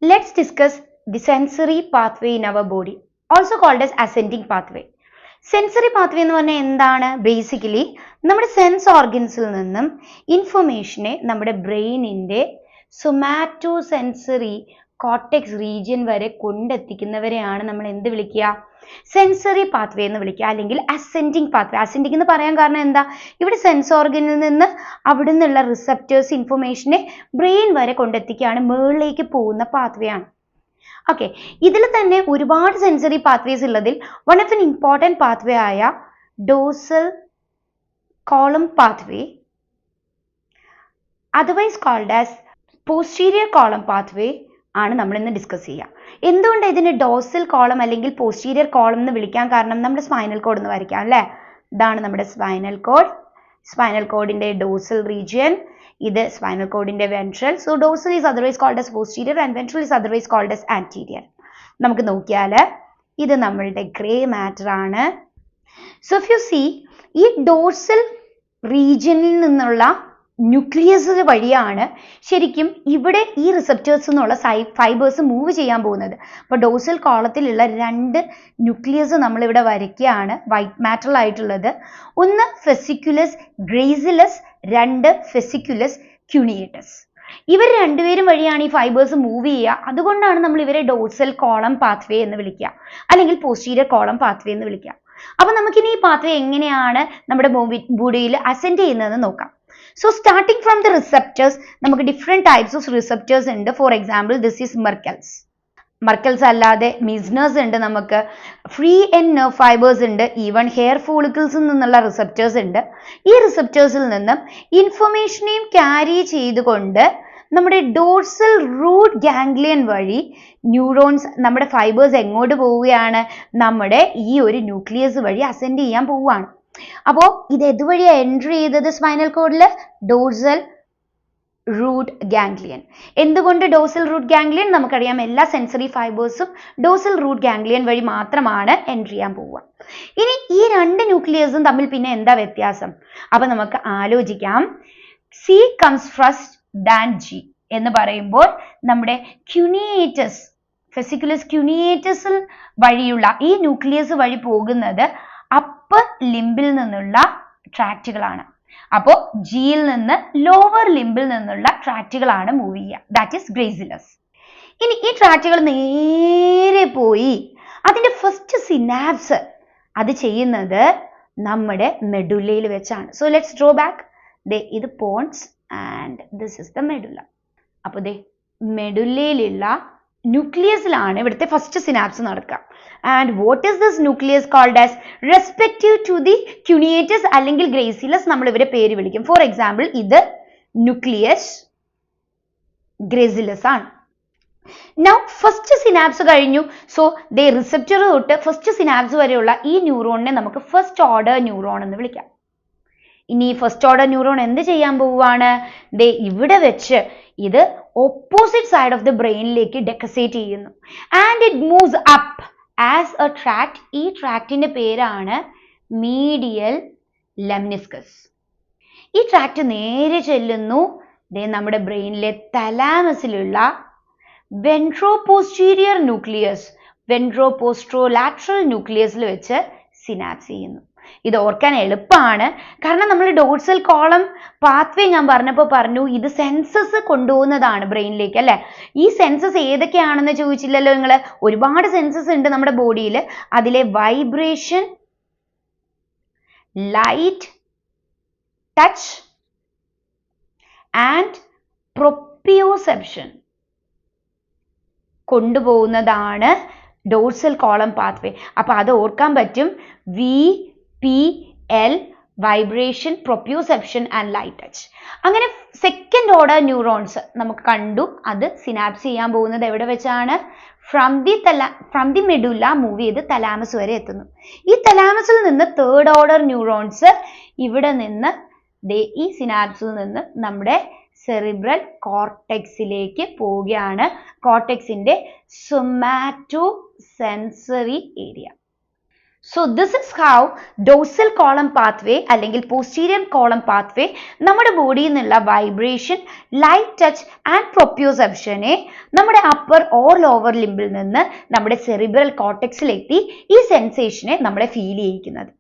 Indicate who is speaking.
Speaker 1: Let's discuss the sensory pathway in our body, also called as ascending pathway. Sensory pathway എന്ന് പറഞ്ഞാൽ എന്താണ്? Basically നമ്മുടെ sense ഓർഗൻസിൽ നിന്നും ഇൻഫർമേഷനെ നമ്മുടെ ബ്രെയിനിന്റെ സൊമാറ്റോ സെൻസറി കോർട്ടെക്സ് റീജിയൻ വരെ കൊണ്ടെത്തിക്കുന്നവരെയാണ് നമ്മൾ എന്ത് വിളിക്കുക? സെൻസറി പാത്വേ എന്ന് വിളിക്കുക, അല്ലെങ്കിൽ അസെൻഡിങ് പാത്വേ. അസെൻഡിങ് എന്ന് പറയാൻ കാരണം എന്താ? ഇവിടെ സെൻസ് ഓർഗനിൽ നിന്ന് അവിടെ നിന്നുള്ള റിസപ്റ്റേഴ്സ് ഇൻഫർമേഷനെ ബ്രെയിൻ വരെ കൊണ്ടെത്തിക്കുകയാണ്, മുകളിലേക്ക് പോകുന്ന പാത്വേ ആണ്. ഓക്കെ, ഇതിൽ തന്നെ ഒരുപാട് സെൻസറി പാത്വേസ് ഉള്ളതിൽ one of an important pathway ആയ dorsal column pathway, otherwise called as posterior column pathway ആണ് നമ്മൾ ഇന്ന് ഡിസ്കസ് ചെയ്യുക. എന്തുകൊണ്ട് ഇതിന് ഡോർസൽ കോളം അല്ലെങ്കിൽ പോസ്റ്റീരിയർ കോളം എന്ന് വിളിക്കാൻ കാരണം? നമ്മുടെ സ്പൈനൽ കോഡ് എന്ന് വരയ്ക്കാം അല്ലേ? ഇതാണ് നമ്മുടെ സ്പൈനൽ കോഡ്. സ്പൈനൽ കോഡിന്റെ ഡോർസൽ റീജിയൻ, ഇത് സ്പൈനൽ കോഡിന്റെ ventral. So dorsal is otherwise called as posterior and ventral is otherwise called as anterior. നമുക്ക് നോക്കിയാൽ ഇത് നമ്മളുടെ ഗ്രേ മാറ്റർ ആണ്. സോ ഇഫ് യു സീ, ഈ ഡോർസൽ റീജിയനിൽ നിന്നുള്ള ന്യൂക്ലിയസ് വഴിയാണ് ശരിക്കും ഇവിടെ ഈ റിസപ്റ്റേഴ്സ് എന്നുള്ള ഫൈബേഴ്സ് മൂവ് ചെയ്യാൻ പോകുന്നത്. അപ്പോൾ ഡോർസൽ കോളത്തിലുള്ള രണ്ട് ന്യൂക്ലിയസ് നമ്മളിവിടെ വരയ്ക്കുകയാണ്, വൈറ്റ് മാറ്റർ ആയിട്ടുള്ളത്. ഒന്ന് ഫെസിക്കുലസ് ഗ്രേസിലസ്, രണ്ട് ഫെസിക്കുലസ് ക്യൂണിയേറ്റസ്. ഇവർ രണ്ടുപേരും വഴിയാണ് ഈ ഫൈബേഴ്സ് മൂവ് ചെയ്യുക. അതുകൊണ്ടാണ് നമ്മൾ ഇവരെ ഡോർസൽ കോളം പാത്വേ എന്ന് വിളിക്കുക, അല്ലെങ്കിൽ പോസ്റ്റീരിയർ കോളം പാത്വേ എന്ന് വിളിക്കുക. അപ്പൊ നമുക്കിനി ഈ പാത്വേ എങ്ങനെയാണ് നമ്മുടെ ബോഡിയിൽ അസെൻഡ് ചെയ്യുന്നതെന്ന് നോക്കാം. So starting from the receptors, നമുക്ക് different types of receptors ഉണ്ട്. For example, this is Merkels. Merkels അല്ലാതെ Meissner's ഉണ്ട്, നമുക്ക് free and nerve fibers ഉണ്ട്, even hair follicles നിന്നുള്ള receptors ഉണ്ട്. ഈ receptors നിന്നും ഇൻഫർമേഷനെയും ക്യാരി ചെയ്തുകൊണ്ട് നമ്മുടെ ഡോർസൽ റൂട്ട് ഗാംഗ്ലിയൻ വഴി ന്യൂറോൺസ്, നമ്മുടെ ഫൈബേഴ്സ് എങ്ങോട്ട് പോവുകയാണ്? നമ്മുടെ ഈ ഒരു ന്യൂക്ലിയസ് വഴി അസെൻഡ് ചെയ്യാൻ പോവുകയാണ്. അപ്പോൾ ഇത് എതുവഴിയാണ് എൻട്രി ചെയ്തത് സ്പൈനൽ കോഡിൽ? Dorsal root ganglion. എന്തുകൊണ്ട് ഡോർസൽ റൂട്ട് ഗാംഗ്ലിയൻ? നമുക്കറിയാം, എല്ലാ സെൻസറി ഫൈബേഴ്സും ഡോർസൽ റൂട്ട് ഗാംഗ്ലിയൻ വഴി മാത്രമാണ് എൻട്രി ചെയ്യാൻ പോവുക. ഇനി ഈ രണ്ട് ന്യൂക്ലിയസും തമ്മിൽ പിന്നെ എന്താ വ്യത്യാസം? അപ്പൊ നമുക്ക് ആലോചിക്കാം. C comes first than G എന്ന് പറയുമ്പോൾ നമ്മുടെ ക്യൂണിയേറ്റസ്, ഫെസിക്കുലസ് ക്യൂണിയേറ്റസിൽ വഴിയുള്ള ഈ ന്യൂക്ലിയസ് വഴി പോകുന്നത് അപ്പർ ലിംബിൽ നിന്നുള്ള ട്രാക്റ്റുകളാണ്. അപ്പോൾ ജിയിൽ നിന്ന് ലോവർ ലിംബിൽ നിന്നുള്ള ട്രാക്റ്റുകളാണ് മൂവ് ചെയ്യുക, ദാറ്റ് ഈസ് ഗ്രേസിലസ്. ഇനി ഈ ട്രാക്റ്റുകൾ നേരെ പോയി അതിന്റെ ഫസ്റ്റ് സിനാപ്സ് അത് ചെയ്യുന്നത് നമ്മുടെ മെഡുല്ലയിൽ വെച്ചാണ്. So let's draw back. ഇത് pons and this is the medulla. അപ്പോൾ മെഡുല്ലയിലുള്ള ന്യൂക്ലിയസിലാണ് ഇവിടുത്തെ ഫസ്റ്റ് സിനാപ്സ് നടക്കുക. And what is this nucleus called as? Respective to the cuneatus അല്ലെങ്കിൽ gracilis നമ്മൾ ഇവരെ പേര് വിളിക്കും. ഫോർ എക്സാമ്പിൾ, ഇത് ന്യൂക്ലിയസ് ഗ്രേസിലസ് ആണ്. Now ഫസ്റ്റ് സിനാപ്സ് കഴിഞ്ഞു. സോ റിസപ്റ്റർ തൊട്ട് ഫസ്റ്റ് സിനാപ്സ് വരെയുള്ള ഈ ന്യൂറോണിനെ നമുക്ക് ഫസ്റ്റ് ഓർഡർ ന്യൂറോൺ എന്ന് വിളിക്കാം. ഇനി ഫസ്റ്റ് ഓർഡർ ന്യൂറോൺ എന്ത് ചെയ്യാൻ പോവുകയാണ്? ഇവിടെ വെച്ച് ഇത് ഓപ്പോസിറ്റ് സൈഡ് ഓഫ് ദ ബ്രെയിനിലേക്ക് ഡെക്കസേറ്റ് ചെയ്യുന്നു. And it moves up as A tract. ഈ ട്രാക്റ്റിന്റെ പേരാണ് മീഡിയൽ ലെമ്നിസ്കസ്. ഈ ട്രാക്ട് നേരെ ചെല്ലുന്നു നമ്മുടെ ബ്രെയിനിലെ തലാമസിലുള്ള വെൻട്രോപോസ്റ്റീരിയർ ന്യൂക്ലിയസ്, വെൻട്രോപോസ്ട്രോലാറ്ററൽ ന്യൂക്ലിയസിൽ വെച്ച് സിനാപ്സ് ചെയ്യുന്നു. ഇത് ഓർക്കാൻ എളുപ്പമാണ്, കാരണം നമ്മൾ ഡോർസൽ കോളം പാത്വേ ഞാൻ പറഞ്ഞപ്പോൾ പറഞ്ഞു ഇത് സെൻസസ് കൊണ്ടുപോകുന്നതാണ് ബ്രെയിനിലേക്ക് അല്ലെ. ഈ സെൻസസ് ഏതൊക്കെയാണെന്ന് ചോദിച്ചില്ലല്ലോ നിങ്ങൾ. ഒരുപാട് സെൻസസ് ഉണ്ട് നമ്മുടെ ബോഡിയിൽ. അതിലെ vibration, light, touch and proprioception കൊണ്ടുപോകുന്നതാണ് ഡോർസൽ കോളം പാത്വേ. അപ്പൊ അത് ഓർക്കാൻ പറ്റും. VPL, vibration, proprioception and light touch. അങ്ങനെ സെക്കൻഡ് ഓർഡർ ന്യൂറോൺസ് നമുക്ക് കണ്ടു. അത് സിനാപ്സ് ചെയ്യാൻ പോകുന്നത് എവിടെ വെച്ചാണ്? ഫ്രം ദി മെഡുല്ല മൂവ് ചെയ്ത് തലാമസ് വരെ എത്തുന്നു. ഈ തലാമസിൽ നിന്ന് തേർഡ് ഓർഡർ ന്യൂറോൺസ് ഇവിടെ നിന്ന് ഈ സിനാപ്സിൽ നിന്ന് നമ്മുടെ സെറിബ്രൽ കോർട്ടെക്സിലേക്ക് പോവുകയാണ്. കോർട്ടെക്സിന്റെ somatosensory area. So this is how dorsal column pathway അല്ലെങ്കിൽ posterior column pathway നമ്മുടെ ബോഡിയിൽ നിന്നുള്ള വൈബ്രേഷൻ, ലൈറ്റ് ടച്ച് ആൻഡ് പ്രൊപ്യോസെപ്ഷനെ നമ്മുടെ അപ്പർ ഓർ ലോവർ ലിംബിൽ നിന്ന് നമ്മുടെ സെറിബ്രൽ കോർട്ടെക്സിലെത്തി ഈ സെൻസേഷനെ നമ്മളെ ഫീൽ ചെയ്യിക്കുന്നത്.